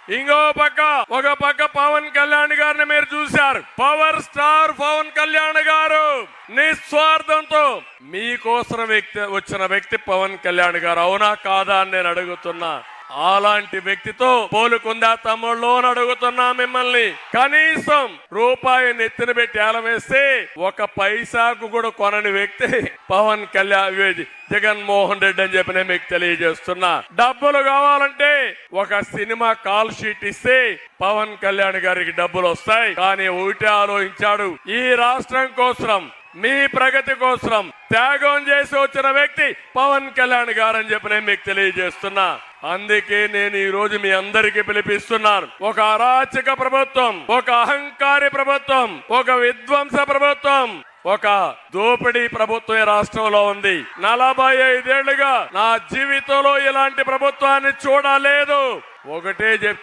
ఇంకో పక్క ఒక పక్క పవన్ కళ్యాణ్ గారిని మీరు చూశారు. పవర్ స్టార్ పవన్ కళ్యాణ్ గారు నిస్వార్థంతో మీకోసం వచ్చిన వ్యక్తి పవన్ కళ్యాణ్ గారు. అవునా కాదా అని నేను అడుగుతున్నా. అలాంటి వ్యక్తితో పోలుకుందా తమ్ముళ్ళు అని అడుగుతున్నా మిమ్మల్ని. కనీసం రూపాయి నెత్తిన పెట్టి ఏలవేస్తే ఒక పైసాకు కూడా కొనని వ్యక్తి పవన్ కళ్యాణ్ జగన్మోహన్ రెడ్డి అని చెప్పి నేను మీకు తెలియజేస్తున్నా. డబ్బులు కావాలంటే ఒక సినిమా కాల్ షీట్ ఇస్తే పవన్ కళ్యాణ్ గారికి డబ్బులు వస్తాయి. కానీ ఒకటే ఆలోచించాడు, ఈ రాష్ట్రం కోసం మీ ప్రగతి కోసం త్యాగం చేసి వచ్చిన వ్యక్తి పవన్ కళ్యాణ్ గారు అని చెప్పి నేను మీకు తెలియజేస్తున్నా. అందుకే నేను ఈ రోజు మీ అందరికీ పిలిపిస్తున్నాను. ఒక అరాచక ప్రభుత్వం, ఒక అహంకారి ప్రభుత్వం, ఒక విధ్వంస ప్రభుత్వం, ఒక దోపిడీ ప్రభుత్వం ఈ రాష్ట్రంలో ఉంది. 45 ఏళ్లుగా నా జీవితంలో ఇలాంటి ప్రభుత్వాన్ని చూడలేదు. ఒకటే